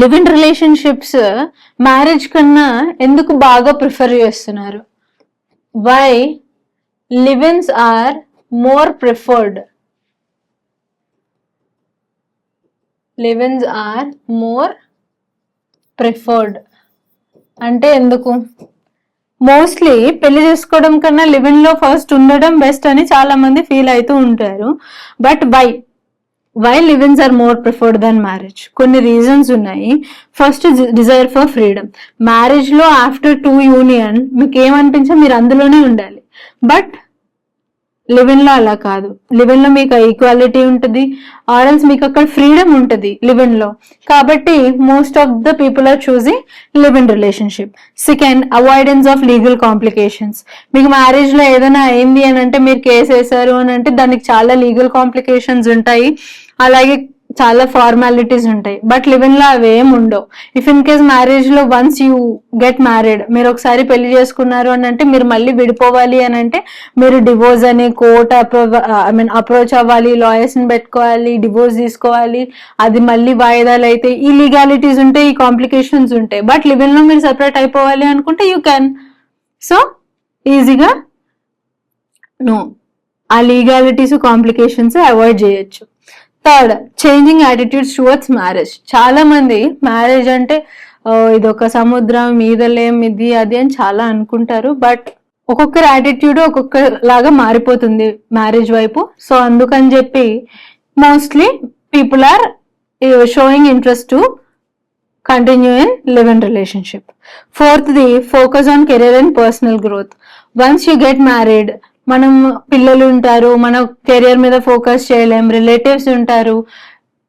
Live in relationships marriage కన్నా ఎందుకు బాగా ప్రిఫర్ చేస్తున్నారు? Why live ins are more preferred? Live ins are more preferred అంటే ఎందుకు? మోస్ట్లీ పెళ్లి చేసుకోవడం కన్నా లివ్ ఇన్ లో ఫస్ట్ ఉండడం బెస్ట్ అని చాలా మంది ఫీల్ అవుతూ ఉంటారు. But why live ins are more preferred then marriage? కొన్ని రీజన్స్ ఉన్నాయి. First, desire for freedom. Marriage లో ఆఫ్టర్ 2 యూనియన్ మీకు ఏమనిపించా మీరు అందులోనే ఉండాలి. బట్ లివ్ ఇన్ లో అలా కాదు. లివ్ ఇన్ లో మీకు ఈక్వాలిటీ ఉంటుంది, ఆర్ఎల్స్ మీకు అక్కడ ఫ్రీడమ్ ఉంటుంది లివ్ ఇన్ లో. కాబట్టి most of the people are choosing live in relationship. Second, avoidance of legal complications. మీకు మ్యారేజ్ లో ఏదైనా అయింది అని అంటే, మీరు కేసు వేశారు అని అంటే దానికి చాలా లీగల్ కాంప్లికేషన్స్ ఉంటాయి, అలాగే చాలా ఫార్మాలిటీస్ ఉంటాయి. బట్ లివ్ ఇన్ లో అవి ఏం ఉండవు. ఇఫ్ ఇన్ కేస్ మ్యారేజ్ లో వన్స్ యూ గెట్ మ్యారీడ్, మీరు ఒకసారి పెళ్లి చేసుకున్నారు అని అంటే మీరు మళ్ళీ విడిపోవాలి అని అంటే మీరు డివోర్స్ అని కోర్ట్ అప్రోచ్ అవ్వాలి, లాయర్స్ ని పెట్టుకోవాలి, డివోర్స్ తీసుకోవాలి, అది మళ్ళీ వాయిదాలు అయితే ఈ లీగాలిటీస్ ఉంటాయి, ఈ కాంప్లికేషన్స్ ఉంటాయి. బట్ లివ్ ఇన్ లో మీరు సెపరేట్ అయిపోవాలి అనుకుంటే యూ క్యాన్. సో ఈజీగా నో, ఆ లీగాలిటీస్ కాంప్లికేషన్స్ అవాయిడ్ చేయొచ్చు. Third, changing attitudes towards marriage. చాలా మంది మ్యారేజ్ అంటే ఇది ఒక సముద్రం, మీదలేం ఇది అది అని చాలా అనుకుంటారు. బట్ ఒక్కొక్కరి యాటిట్యూడ్ ఒక్కొక్క లాగా మారిపోతుంది మ్యారేజ్ వైపు. సో అందుకని చెప్పి mostly people are showing interest to continue in live in relationship. Fourth the, focus on career and personal growth. Once you get married, మనం పిల్లలు ఉంటారు, మన కెరియర్ మీద ఫోకస్ చేయలేం, రిలేటివ్స్ ఉంటారు,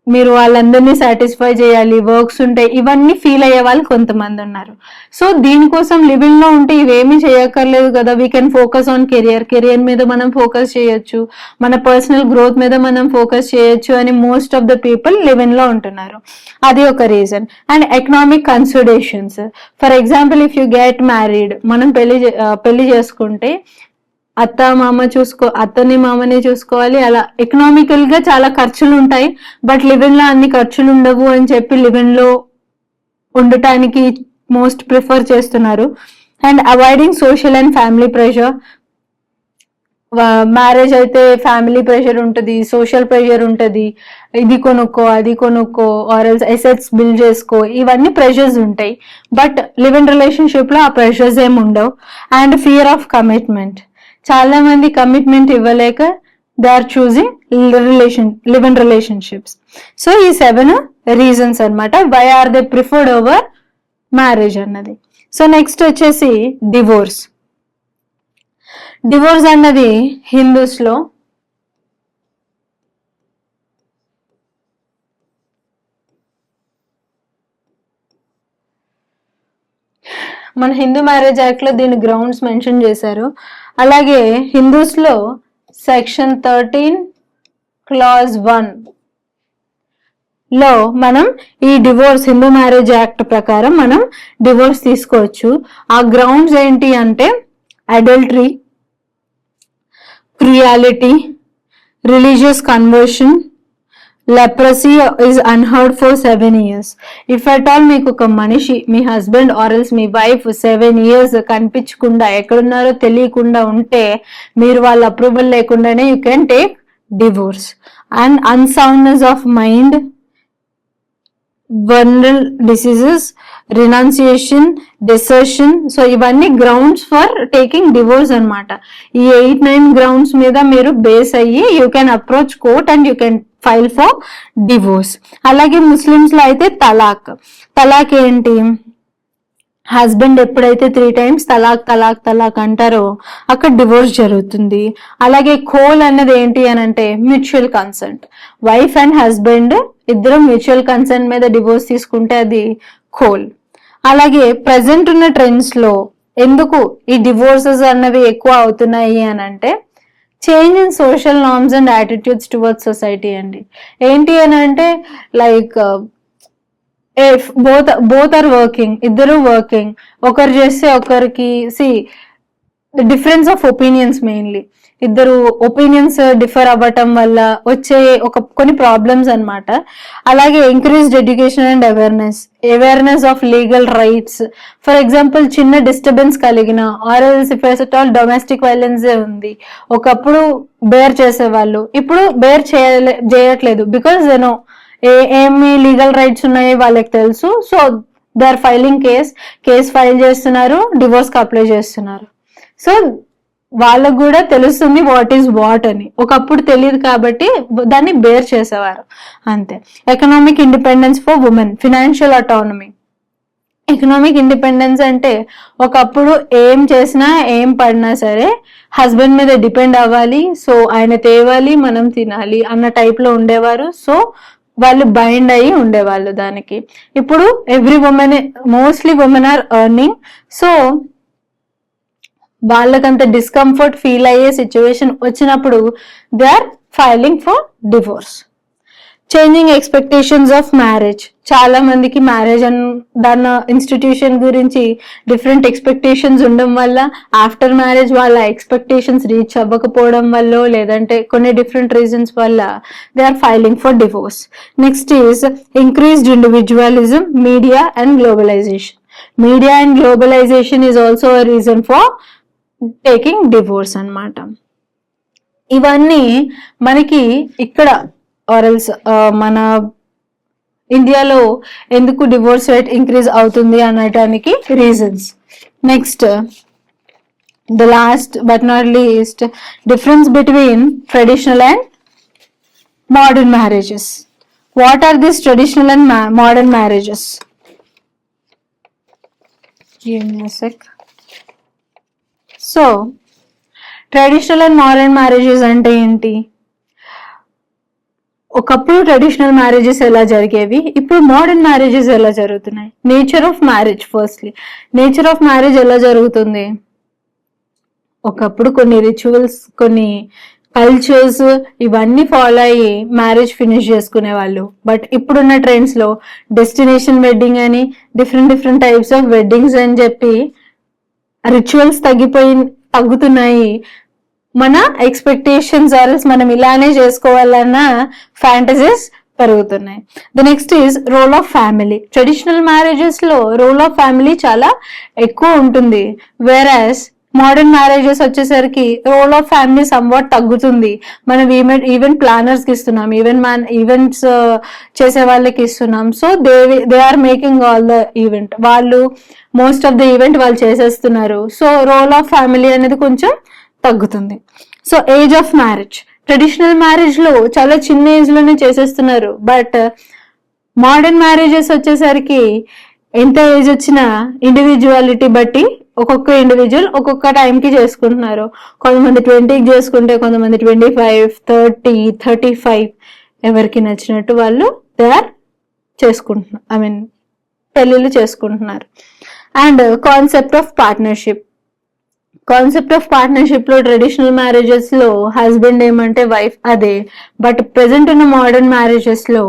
మీరు వాళ్ళందరినీ సాటిస్ఫై చేయాలి, వర్క్స్ ఉంటాయి, ఇవన్నీ ఫీల్ అయ్యే వాళ్ళు కొంతమంది ఉన్నారు. సో దీనికోసం లివ్ ఇన్ లో ఉంటే ఇవేమీ చేయక్కర్లేదు కదా, we can focus on career మీద మనం ఫోకస్ చేయొచ్చు, మన పర్సనల్ గ్రోత్ మీద మనం ఫోకస్ చేయొచ్చు అని most of the people live in లో ఉంటున్నారు. అది ఒక reason. And economic considerations. For example, if you get married, మనం పెళ్లి చేసుకుంటే అత్తని మామని చూసుకోవాలి, అలా ఎకనామికల్ గా చాలా ఖర్చులు ఉంటాయి. బట్ లివ్ ఇన్ లో అన్ని ఖర్చులు ఉండవు అని చెప్పి లివ్ ఇన్ లో ఉండటానికి మోస్ట్ ప్రిఫర్ చేస్తున్నారు. And avoiding social and family pressure. Marriage అయితే ఫ్యామిలీ ప్రెషర్ ఉంటుంది, సోషల్ ప్రెషర్ ఉంటుంది, ఇది కొనుక్కో అది కొనుక్కో, ఆర్ ఎల్స్ అసెట్స్ బిల్డ్ చేసుకో, ఇవన్నీ ప్రెషర్స్ ఉంటాయి. బట్ లివ్ ఇన్ రిలేషన్షిప్ లో ఆ ప్రెషర్స్ ఏమి ఉండవు. And fear of commitment. చాలా మంది కమిట్మెంట్ ఇవ్వలేక they are choosing live in relationships. So ఈ 7 రీజన్స్ అన్నమాట why are they preferred over marriage అన్నది. సో నెక్స్ట్ వచ్చేసి డివోర్స్. డివోర్స్ అన్నది హిందూస్ లో మన హిందూ మ్యారేజ్ యాక్ట్ లో దీని గ్రౌండ్స్ మెన్షన్ చేశారు. అలాగే హిందూస్ లో సెక్షన్ 13 క్లాజ్ 1 లో మనం ఈ డివోర్స్, హిందూ మ్యారేజ్ యాక్ట్ ప్రకారం మనం డివోర్స్ తీసుకోవచ్చు. ఆ గ్రౌండ్స్ ఏంటి అంటే adultery, cruelty, religious conversion, leprosy is unheard for 7 years. If at all మీకు ఒక మనిషి, మీ హస్బెండ్ ఆర్ ఎల్స్ మీ వైఫ్ 7 years కనిపించకుండా, ఎక్కడున్నారో తెలియకుండా ఉంటే మీరు వాళ్ళ అప్రూవల్ లేకుండానే you can take divorce. And unsoundness of mind, vulnerable diseases, renunciation, desertion. So ఇవన్నీ గ్రౌండ్స్ ఫర్ టేకింగ్ డివోర్స్ అన్నమాట. ఈ 8-9 గ్రౌండ్స్ మీద మీరు బేస్ అయ్యి you can approach court and you can file for divorce. అలాగే ముస్లిమ్స్ లో అయితే తలాక్ ఏంటి, హస్బెండ్ ఎప్పుడైతే 3 times తలాక్ అంటారో అక్కడ డివోర్స్ జరుగుతుంది. అలాగే ఖోల్ అన్నది ఏంటి అని అంటే mutual consent. Wife and husband ఇద్దరు మ్యూచువల్ కన్సెంట్ మీద డివోర్స్ తీసుకుంటే అది ఖోల్. అలాగే ప్రెసెంట్ ఉన్న ట్రెండ్స్ లో ఎందుకు ఈ డివోర్సెస్ అన్నవి ఎక్కువ అవుతున్నాయి అని అంటే change in social norms and attitudes towards society అండి. ఏంటి అని అంటే లైక్ బోత్ ఆర్ వర్కింగ్, ఇద్దరు వర్కింగ్, ఒకరు చేస్తే ఒకరికి the difference of opinions mainly. ఇద్దరు ఒపీనియన్స్ డిఫర్ అవ్వటం వల్ల వచ్చే కొన్ని ప్రాబ్లమ్స్ అన్నమాట. అలాగే increased education and awareness of legal rights. For example చిన్న డిస్టర్బెన్స్ కలిగిన or else if at all domestic violence ఉంది, ఒకప్పుడు బేర్ చేసేవాళ్ళు, ఇప్పుడు బేర్ చేయట్లేదు. బికాస్ యూనో ఏమి లీగల్ రైట్స్ ఉన్నాయో వాళ్ళకి తెలుసు. So they are filing case file చేస్తున్నారు, డివోర్స్ కి అప్లై చేస్తున్నారు. సో వాళ్ళకు కూడా తెలుస్తుంది వాట్ ఈస్ వాట్ అని. ఒకప్పుడు తెలియదు కాబట్టి దాన్ని బేర్ చేసేవారు అంతే. Economic independence for women, financial autonomy. Economic independence అంటే ఒకప్పుడు ఏం చేసినా ఏం పడినా సరే హస్బెండ్ మీద డిపెండ్ అవ్వాలి, సో ఆయన తేవాలి మనం తినాలి అన్న టైప్ లో ఉండేవారు. సో వాళ్ళు బైండ్ అయ్యి ఉండేవాళ్ళు దానికి. ఇప్పుడు mostly women are earning, so వాళ్ళకంత డిస్కంఫర్ట్ ఫీల్ అయ్యే సిచ్యువేషన్ వచ్చినప్పుడు they are filing for divorce. Changing expectations of marriage. చాలా మందికి మ్యారేజ్ దాని ఇన్స్టిట్యూషన్ గురించి డిఫరెంట్ ఎక్స్పెక్టేషన్స్ ఉండడం వల్ల ఆఫ్టర్ మ్యారేజ్ వాళ్ళ ఎక్స్పెక్టేషన్స్ రీచ్ అవ్వకపోవడం వల్ల లేదంటే కొన్ని డిఫరెంట్ రీజన్స్ వల్ల they are filing for divorce. Next is increased individualism, media and globalisation. Media and globalisation is also a reason for taking divorce అన్నమాట. ఇవన్నీ మనకి ఇక్కడ ఆర్ఎల్స్ మన ఇండియాలో ఎందుకు డివోర్స్ రేట్ ఇంక్రీజ్ అవుతుంది అనడానికి reasons. Next the last but not least, difference between traditional and modern marriages. What are this traditional and modern marriages? Give me a sec. So traditional and modern marriages అంటే ఏంటి? ఒకప్పుడు traditional marriages ఎలా జరిగేవి, ఇప్పుడు modern marriages ఎలా జరుగుతున్నాయి. Nature of marriage. Firstly nature of marriage ఎలా జరుగుతుంది? ఒకప్పుడు కొన్ని రిచువల్స్, కొన్ని కల్చర్స్ ఇవన్నీ ఫాలో అయ్యి మ్యారేజ్ ఫినిష్ చేసుకునే వాళ్ళు. బట్ ఇప్పుడున్న ట్రెండ్స్ లో డెస్టినేషన్ వెడ్డింగ్ అని, డిఫరెంట్ టైప్స్ ఆఫ్ వెడ్డింగ్స్ అని చెప్పి రిచువల్స్ తగ్గుతున్నాయి. మన ఎక్స్పెక్టేషన్స్ ఆర్ఎల్స్ మనం ఇలానే చేసుకోవాలన్న ఫ్యాంటసీస్ పెరుగుతున్నాయి. The next is role of family. Traditional marriages లో రోల్ ఆఫ్ ఫ్యామిలీ చాలా ఎక్కువ ఉంటుంది, వేరాస్ మోడర్న్ మ్యారేజెస్ వచ్చేసరికి రోల్ ఆఫ్ ఫ్యామిలీ సమ్వాట్ తగ్గుతుంది. మనం ఈవెంట్ ప్లానర్స్ కి ఇస్తున్నాం, ఈవెంట్స్ చేసే వాళ్ళకి ఇస్తున్నాం. So they are making all the event, వాళ్ళు మోస్ట్ ఆఫ్ ద ఈవెంట్ వాళ్ళు చేసేస్తున్నారు. సో రోల్ ఆఫ్ ఫ్యామిలీ అనేది కొంచెం తగ్గుతుంది. So age of marriage. Traditional marriage లో చాలా చిన్న ఏజ్ లోనే చేసేస్తున్నారు, బట్ మోడర్న్ మ్యారేజెస్ వచ్చేసరికి ఎంత ఏజ్ వచ్చినా ఇండివిజువాలిటీ బట్టి ఒక్కొక్క ఇండివిజువల్ ఒక్కొక్క టైంకి చేసుకుంటున్నారు. కొంతమంది 20కి చేసుకుంటే కొంతమంది 25, 30, 35 ఎవరికి నచ్చినట్టు వాళ్ళు దే ఆర్ చేసుకుంటున్నారు, పెళ్ళిళ్ళు చేసుకుంటున్నారు. And concept of partnership. Concept of partnership లో ట్రెడిషనల్ మ్యారేజెస్ లో హస్బెండ్ ఏమంటే వైఫ్ అదే, బట్ ప్రెసెంట్ ఉన్న మోడర్న్ మ్యారేజెస్ లో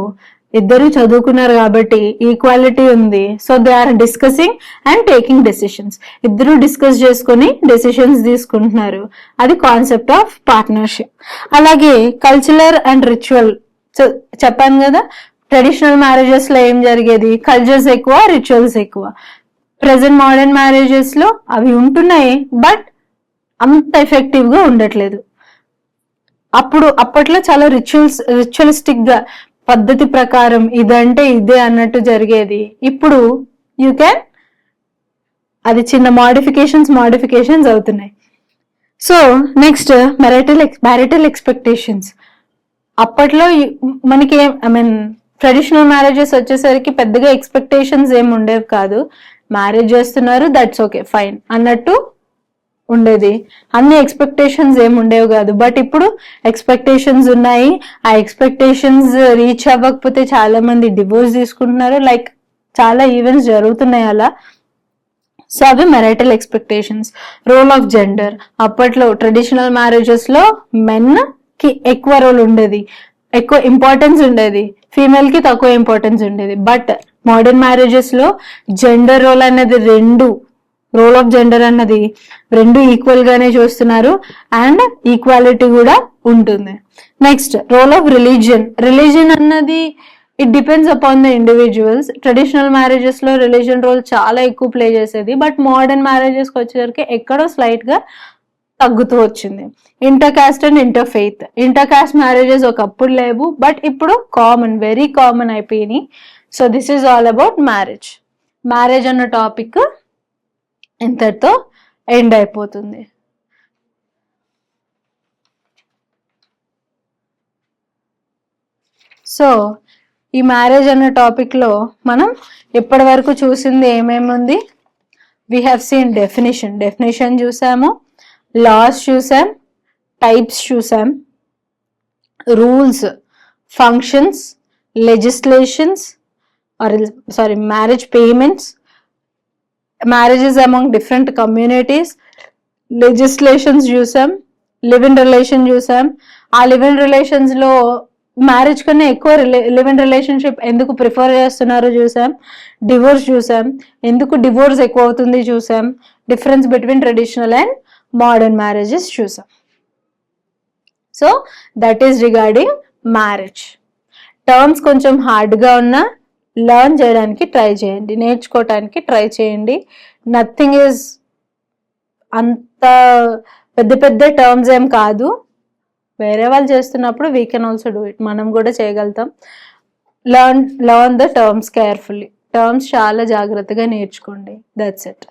ఇద్దరు చదువుకున్నారు కాబట్టి ఈక్వాలిటీ ఉంది. So they are discussing and taking decisions. ఇద్దరు డిస్కస్ చేసుకుని డెసిషన్స్ తీసుకుంటున్నారు. అది కాన్సెప్ట్ ఆఫ్ పార్ట్నర్షిప్. అలాగే కల్చరల్ అండ్ రిచువల్. చెప్పాను కదా, ట్రెడిషనల్ మ్యారేజెస్ లో ఏం జరిగేది, కల్చర్స్ ఎక్కువ, రిచువల్స్ ఎక్కువ. ప్రెసెంట్ మోడర్న్ మ్యారేజెస్ లో అవి ఉంటున్నాయి, బట్ అంత ఎఫెక్టివ్ గా ఉండట్లేదు. అప్పట్లో చాలా రిచువలిస్టిక్ గా పద్ధతి ప్రకారం ఇదంటే ఇదే అన్నట్టు జరిగేది. ఇప్పుడు యూ క్యాన్ అది చిన్న మాడిఫికేషన్స్ అవుతున్నాయి. So next marital expectations. అప్పట్లో మనకి ట్రెడిషనల్ మ్యారేజెస్ వచ్చేసరికి పెద్దగా ఎక్స్పెక్టేషన్స్ ఏమి ఉండేవి కాదు. మ్యారేజ్ చేస్తున్నారు, దట్స్ ఓకే ఫైన్ అన్నట్టు ఉండేది. అన్ని ఎక్స్పెక్టేషన్స్ ఏమి ఉండేవి కాదు. బట్ ఇప్పుడు ఎక్స్పెక్టేషన్స్ ఉన్నాయి. ఆ ఎక్స్పెక్టేషన్స్ రీచ్ అవ్వకపోతే చాలా మంది డివోర్స్ తీసుకుంటున్నారు. లైక్ చాలా ఈవెంట్స్ జరుగుతున్నాయి అలా. సో అవి marital expectations. Role of gender. అప్పట్లో ట్రెడిషనల్ మ్యారేజెస్ లో మెన్ కి ఎక్కువ రోల్ ఉండేది, ఎక్కువ ఇంపార్టెన్స్ ఉండేది, ఫీమేల్ కి తక్కువ ఇంపార్టెన్స్ ఉండేది. బట్ మోడర్న్ మ్యారేజెస్ లో జెండర్ రోల్ అనేది రోల్ ఆఫ్ జెండర్ అన్నది రెండు ఈక్వల్ గానే చూస్తున్నారు అండ్ ఈక్వాలిటీ కూడా ఉంటుంది. నెక్స్ట్ రోల్ ఆఫ్ రిలీజియన్ అన్నది it depends upon the individuals. Traditional marriages లో రిలీజియన్ రోల్ చాలా ఎక్కువ ప్లే చేసేది, బట్ మోడర్న్ మ్యారేజెస్ కి వచ్చేసరికి ఎక్కడో స్లైట్ గా తగ్గుతూ వచ్చింది. Inter caste and inter faith. Inter caste marriages ఒకప్పుడు లేవు, బట్ ఇప్పుడు కామన్, వెరీ కామన్ అయిపోయినాయి. So this is all about marriage అన్న టాపిక్ ఇంతటితో ఎండ్ అయిపోతుంది. సో ఈ మ్యారేజ్ అన్న టాపిక్ లో మనం ఇప్పటి వరకు చూసింది ఏమేమి ఉంది? వీ హ్యావ్ సీన్ డెఫినేషన్ చూసాము, లాస్ చూసాం, టైప్స్ చూసాం, rules, functions, legislations marriage payments, marriages among different communities, legislations చూసాం, లివ్ ఇన్ రిలేషన్ చూసాం. ఆ లివ్ ఇన్ రిలేషన్స్ లో మ్యారేజ్ కన్నా ఎక్కువ లివ్ ఇన్ రిలేషన్షిప్ ఎందుకు ప్రిఫర్ చేస్తున్నారో చూసాం, డివోర్స్ చూసాం, ఎందుకు డివోర్స్ ఎక్కువ అవుతుంది చూసాం, difference between traditional and modern marriages చూసాం. So that is regarding marriage. Terms కొంచెం హార్డ్గా ఉన్నా లర్న్ చేయడానికి ట్రై చేయండి, నేర్చుకోవటానికి ట్రై చేయండి. నథింగ్ ఈజ్ అంత పెద్ద టర్మ్స్ ఏం కాదు. వేరే వాళ్ళు చేస్తున్నప్పుడు we can also do it, మనం కూడా చేయగలుగుతాం. Learn the terms carefully. Terms చాలా జాగ్రత్తగా నేర్చుకోండి. That's it.